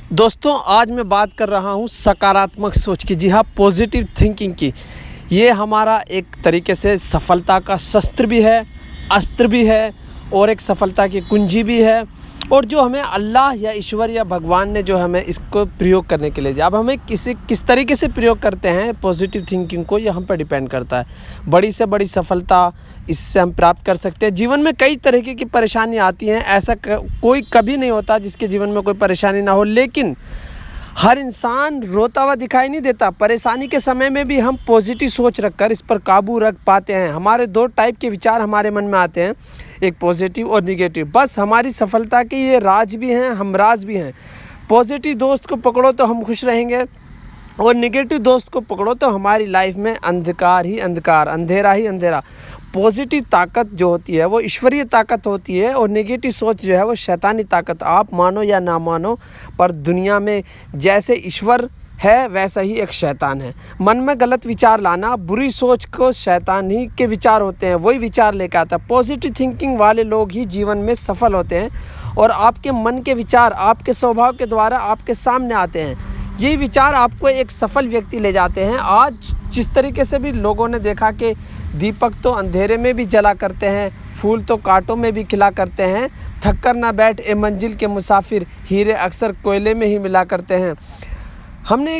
दोस्तों आज मैं बात कर रहा हूँ सकारात्मक सोच की। जी हाँ, पॉजिटिव थिंकिंग की। ये हमारा एक तरीके से सफलता का शस्त्र भी है, अस्त्र भी है और एक सफलता की कुंजी भी है। और जो हमें अल्लाह या ईश्वर या भगवान ने जो हमें इसको प्रयोग करने के लिए दिया, अब हमें किस तरीके से प्रयोग करते हैं पॉजिटिव थिंकिंग को, ये हम पर डिपेंड करता है। बड़ी से बड़ी सफलता इससे हम प्राप्त कर सकते हैं। जीवन में कई तरीके की परेशानी आती हैं, ऐसा कोई कभी नहीं होता जिसके जीवन में कोई परेशानी ना हो, लेकिन हर इंसान रोता हुआ दिखाई नहीं देता। परेशानी के समय में भी हम पॉजिटिव सोच रखकर इस पर काबू रख पाते हैं। हमारे दो टाइप के विचार हमारे मन में आते हैं, एक पॉजिटिव और निगेटिव। बस हमारी सफलता के ये राज भी हैं, हम राज भी हैं। पॉजिटिव दोस्त को पकड़ो तो हम खुश रहेंगे और निगेटिव दोस्त को पकड़ो तो हमारी लाइफ में अंधकार ही अंधकार, अंधेरा ही अंधेरा। पॉजिटिव ताकत जो होती है वो ईश्वरीय ताकत होती है और नेगेटिव सोच जो है वो शैतानी ताकत। आप मानो या ना मानो, पर दुनिया में जैसे ईश्वर है वैसा ही एक शैतान है। मन में गलत विचार लाना, बुरी सोच को शैतान ही के विचार होते हैं, वही विचार लेकर आता है। पॉजिटिव थिंकिंग वाले लोग ही जीवन में सफल होते हैं और आपके मन के विचार आपके स्वभाव के द्वारा आपके सामने आते हैं। यही विचार आपको एक सफल व्यक्ति ले जाते हैं। आज जिस तरीके से भी लोगों ने देखा कि दीपक तो अंधेरे में भी जला करते हैं, फूल तो कांटों में भी खिला करते हैं, थक कर ना बैठ ए मंजिल के मुसाफिर, हीरे अक्सर कोयले में ही मिला करते हैं। हमने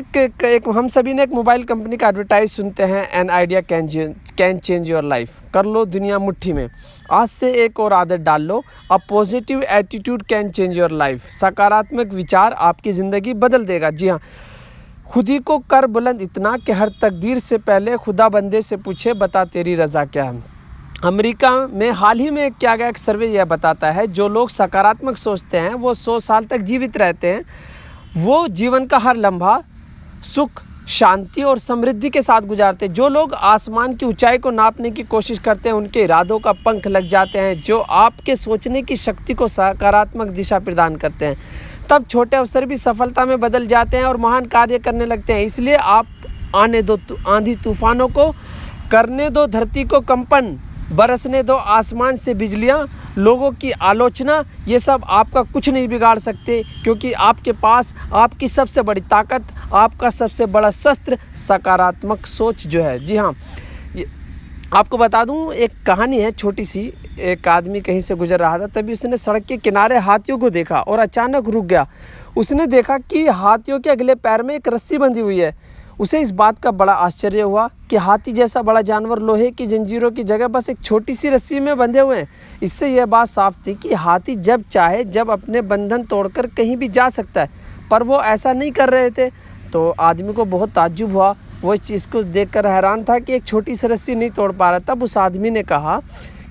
हम सभी ने एक मोबाइल कंपनी का एडवर्टाइज सुनते हैं, an idea can change your life. कर लो दुनिया मुट्ठी में, आज से एक और आदत डाल लो। A positive attitude can change your life. सकारात्मक विचार आपकी ज़िंदगी बदल देगा। जी हाँ, खुद ही को कर बुलंद इतना कि हर तकदीर से पहले खुदा बंदे से पूछे बता तेरी रज़ा क्या है। अमेरिका में हाल ही में किया गया एक सर्वे यह बताता है, जो लोग सकारात्मक सोचते हैं वो 100 साल तक जीवित रहते हैं। वो जीवन का हर लम्हा सुख, शांति और समृद्धि के साथ गुजारते हैं। जो लोग आसमान की ऊंचाई को नापने की कोशिश करते हैं उनके इरादों का पंख लग जाते हैं। जो आपके सोचने की शक्ति को सकारात्मक दिशा प्रदान करते हैं, तब छोटे अवसर भी सफलता में बदल जाते हैं और महान कार्य करने लगते हैं। इसलिए आप आने दो आंधी तूफानों को, करने दो धरती को कंपन, बरसने दो आसमान से बिजलियाँ। लोगों की आलोचना ये सब आपका कुछ नहीं बिगाड़ सकते, क्योंकि आपके पास आपकी सबसे बड़ी ताकत, आपका सबसे बड़ा शस्त्र सकारात्मक सोच जो है। जी हाँ, आपको बता दूं, एक कहानी है छोटी सी। एक आदमी कहीं से गुजर रहा था, तभी उसने सड़क के किनारे हाथियों को देखा और अचानक रुक गया। उसने देखा कि हाथियों के अगले पैर में एक रस्सी बंधी हुई है। उसे इस बात का बड़ा आश्चर्य हुआ कि हाथी जैसा बड़ा जानवर लोहे की जंजीरों की जगह बस एक छोटी सी रस्सी में बंधे हुए हैं। इससे यह बात साफ थी कि हाथी जब चाहे जब अपने बंधन तोड़कर कहीं भी जा सकता है, पर वो ऐसा नहीं कर रहे थे। तो आदमी को बहुत ताज्जुब हुआ। वो इस चीज़ को देखकर हैरान था कि एक छोटी सी रस्सी नहीं तोड़ पा रहा। तब उस आदमी ने कहा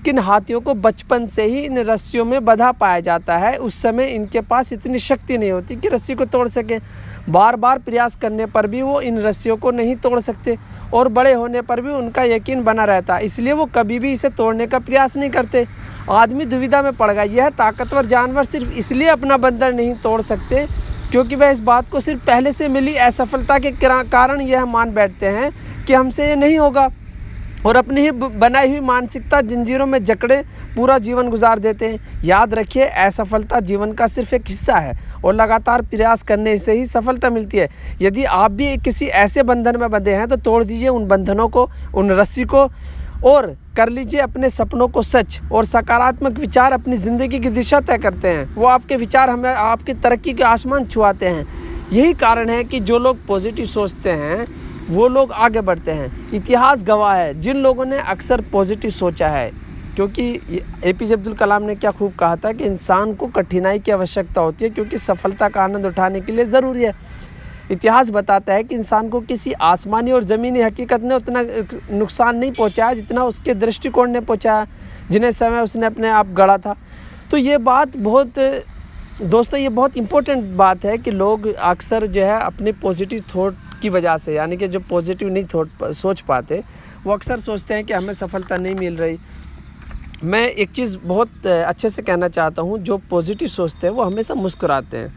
कि इन हाथियों को बचपन से ही इन रस्सियों में बंधा पाया जाता है। उस समय इनके पास इतनी शक्ति नहीं होती कि रस्सी को तोड़ सके। बार बार प्रयास करने पर भी वो इन रस्सियों को नहीं तोड़ सकते और बड़े होने पर भी उनका यकीन बना रहता, इसलिए वो कभी भी इसे तोड़ने का प्रयास नहीं करते। आदमी दुविधा में पड़ गया। यह ताकतवर जानवर सिर्फ इसलिए अपना बंधन नहीं तोड़ सकते क्योंकि वह इस बात को सिर्फ पहले से मिली असफलता के कारण यह मान बैठते हैं कि हमसे ये नहीं होगा, और अपनी ही बनाई हुई मानसिकता जंजीरों में जकड़े पूरा जीवन गुजार देते हैं। याद रखिए, असफलता जीवन का सिर्फ एक हिस्सा है और लगातार प्रयास करने से ही सफलता मिलती है। यदि आप भी किसी ऐसे बंधन में बंधे हैं तो तोड़ दीजिए उन बंधनों को, उन रस्सी को, और कर लीजिए अपने सपनों को सच। और सकारात्मक विचार अपनी ज़िंदगी की दिशा तय करते हैं। वो आपके विचार हमें आपकी तरक्की के आसमान छुआते हैं। यही कारण है कि जो लोग पॉजिटिव सोचते हैं वो लोग आगे बढ़ते हैं। इतिहास गवाह है जिन लोगों ने अक्सर पॉजिटिव सोचा है, क्योंकि एपीजे अब्दुल कलाम ने क्या खूब कहा था कि इंसान को कठिनाई की आवश्यकता होती है क्योंकि सफलता का आनंद उठाने के लिए ज़रूरी है। इतिहास बताता है कि इंसान को किसी आसमानी और ज़मीनी हकीकत ने उतना नुकसान नहीं पहुंचाया जितना उसके दृष्टिकोण ने पहुंचाया, जिन्हें समय उसने अपने आप गढ़ा था। तो ये बात दोस्तों ये बहुत इम्पोर्टेंट बात है कि लोग अक्सर जो है अपने पॉजिटिव थॉट की वजह से, यानी कि जो पॉजिटिव नहीं सोच पाते, वो अक्सर सोचते हैं कि हमें सफलता नहीं मिल रही। मैं एक चीज़ बहुत अच्छे से कहना चाहता हूँ, जो पॉजिटिव सोचते हैं वो हमेशा मुस्कुराते हैं।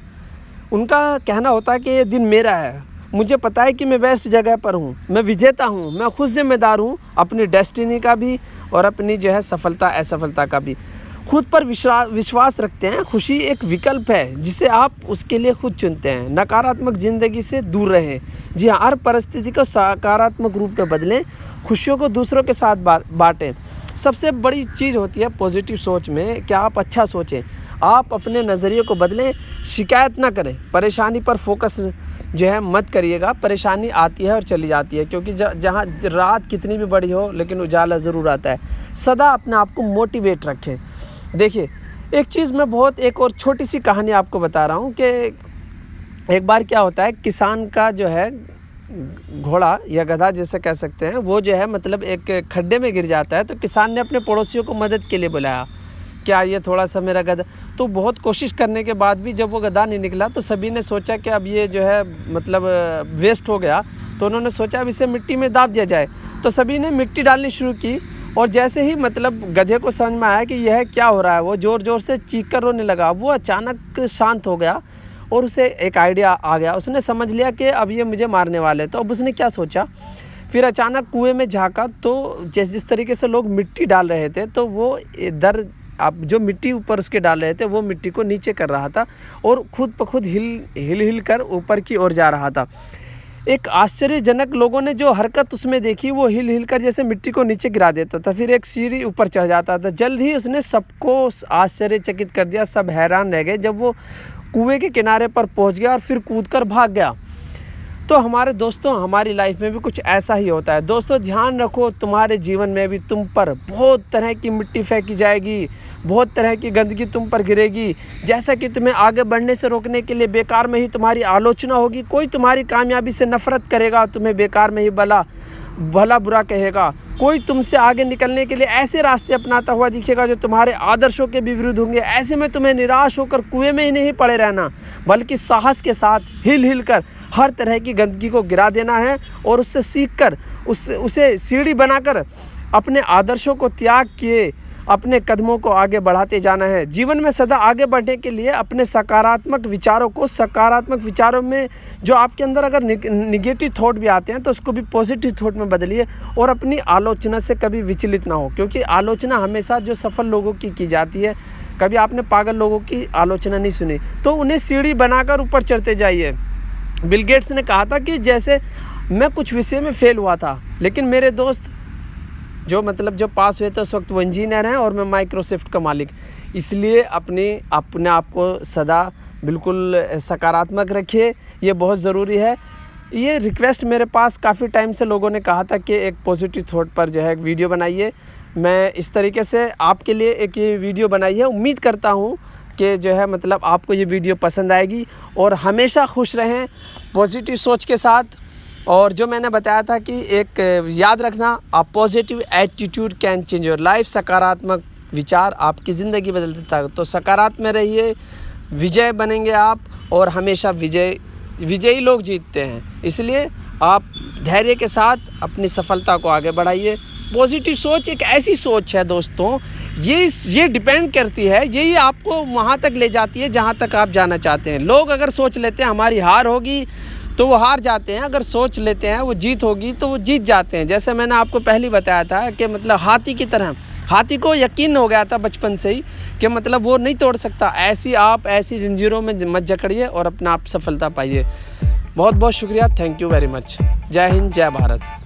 उनका कहना होता है कि ये दिन मेरा है, मुझे पता है कि मैं बेस्ट जगह पर हूँ, मैं विजेता हूँ, मैं खुद जिम्मेदार हूँ अपनी डेस्टिनी का भी और अपनी जो है सफलता असफलता का भी। खुद पर विश्वास रखते हैं। खुशी एक विकल्प है जिसे आप उसके लिए खुद चुनते हैं। नकारात्मक ज़िंदगी से दूर रहें। जी हाँ, हर परिस्थिति को सकारात्मक रूप में बदलें। खुशियों को दूसरों के साथ बांटें। सबसे बड़ी चीज़ होती है पॉजिटिव सोच में कि आप अच्छा सोचें, आप अपने नज़रिए को बदलें, शिकायत ना करें, परेशानी पर फोकस जो है मत करिएगा। परेशानी आती है और चली जाती है, क्योंकि जहाँ रात कितनी भी बड़ी हो लेकिन उजाला ज़रूर आता है। सदा अपने आप को मोटिवेट रखें। देखिए, एक चीज़ मैं एक और छोटी सी कहानी आपको बता रहा हूँ कि एक बार क्या होता है, किसान का जो है घोड़ा या गधा जैसे कह सकते हैं, वो जो है मतलब एक खड्डे में गिर जाता है। तो किसान ने अपने पड़ोसियों को मदद के लिए बुलाया, क्या ये थोड़ा सा मेरा गधा। तो बहुत कोशिश करने के बाद भी जब वो गधा नहीं निकला तो सभी ने सोचा कि अब ये जो है मतलब वेस्ट हो गया। तो उन्होंने सोचा अब इसे मिट्टी में दाब दिया जाए। तो सभी ने मिट्टी डालनी शुरू की, और जैसे ही मतलब गधे को समझ में आया कि यह क्या हो रहा है, वो ज़ोर ज़ोर से चीख कर रोने लगा। वो अचानक शांत हो गया और उसे एक आइडिया आ गया। उसने समझ लिया कि अब ये मुझे मारने वाले। तो अब उसने क्या सोचा, फिर अचानक कुएं में झांका तो जिस तरीके से लोग मिट्टी डाल रहे थे, तो वो अब जो मिट्टी ऊपर उसके डाल रहे थे वो मिट्टी को नीचे कर रहा था और खुद ब खुद हिल कर ऊपर की ओर जा रहा था। एक आश्चर्यजनक लोगों ने जो हरकत उसमें देखी, वो हिल कर जैसे मिट्टी को नीचे गिरा देता था, फिर एक सीढ़ी ऊपर चढ़ जाता था। जल्द ही उसने सबको आश्चर्यचकित कर दिया। सब हैरान रह गए जब वो कुएं के किनारे पर पहुंच गया और फिर कूदकर भाग गया। तो हमारे दोस्तों, हमारी लाइफ में भी कुछ ऐसा ही होता है। दोस्तों, ध्यान रखो, तुम्हारे जीवन में भी तुम पर बहुत तरह की मिट्टी फेंकी जाएगी, बहुत तरह की गंदगी तुम पर गिरेगी। जैसा कि तुम्हें आगे बढ़ने से रोकने के लिए बेकार में ही तुम्हारी आलोचना होगी। कोई तुम्हारी कामयाबी से नफरत करेगा, तुम्हें बेकार में ही भला बुरा कहेगा। कोई तुमसे आगे निकलने के लिए ऐसे रास्ते अपनाता हुआ दिखेगा जो तुम्हारे आदर्शों के भी विरुद्ध होंगे। ऐसे में तुम्हें निराश होकर कुएं में ही नहीं पड़े रहना, बल्कि साहस के साथ हिल कर हर तरह की गंदगी को गिरा देना है और उससे सीखकर उसे सीढ़ी बनाकर अपने आदर्शों को त्याग किए अपने कदमों को आगे बढ़ाते जाना है। जीवन में सदा आगे बढ़ने के लिए अपने सकारात्मक विचारों में जो आपके अंदर अगर निगेटिव थॉट भी आते हैं तो उसको भी पॉजिटिव थॉट में बदलिए और अपनी आलोचना से कभी विचलित ना हो, क्योंकि आलोचना हमेशा जो सफल लोगों की जाती है। कभी आपने पागल लोगों की आलोचना नहीं सुनी, तो उन्हें सीढ़ी बनाकर ऊपर चढ़ते जाइए। बिल गेट्स ने कहा था कि जैसे मैं कुछ विषय में फेल हुआ था, लेकिन मेरे दोस्त जो पास हुए थे उस वक्त वो इंजीनियर हैं और मैं माइक्रोसॉफ्ट का मालिक। इसलिए अपने आप को सदा बिल्कुल सकारात्मक रखिए, ये बहुत ज़रूरी है। ये रिक्वेस्ट मेरे पास काफ़ी टाइम से लोगों ने कहा था कि एक पॉजिटिव थॉट पर जो है एक वीडियो बनाइए। मैं इस तरीके से आपके लिए एक ये वीडियो बनाई है। उम्मीद करता हूँ कि जो है मतलब आपको ये वीडियो पसंद आएगी और हमेशा खुश रहें पॉजिटिव सोच के साथ। और जो मैंने बताया था कि एक याद रखना, अ positive attitude can change your life. सकारात्मक विचार आपकी ज़िंदगी बदल देता है। तो सकारात्मक रहिए, विजय बनेंगे आप, और हमेशा विजयी लोग जीतते हैं। इसलिए आप धैर्य के साथ अपनी सफलता को आगे बढ़ाइए। पॉजिटिव सोच एक ऐसी सोच है दोस्तों, ये डिपेंड करती है, यही आपको वहाँ तक ले जाती है जहाँ तक आप जाना चाहते हैं। लोग अगर सोच लेते हैं हमारी हार होगी तो वो हार जाते हैं, अगर सोच लेते हैं वो जीत होगी तो वो जीत जाते हैं। जैसे मैंने आपको पहले बताया था कि मतलब हाथी की तरह, हाथी को यकीन हो गया था बचपन से ही कि मतलब वो नहीं तोड़ सकता। ऐसी जंजीरों में मत जकड़िए और अपना आप सफलता पाइए। बहुत बहुत शुक्रिया, थैंक यू वेरी मच। जय हिंद, जय भारत।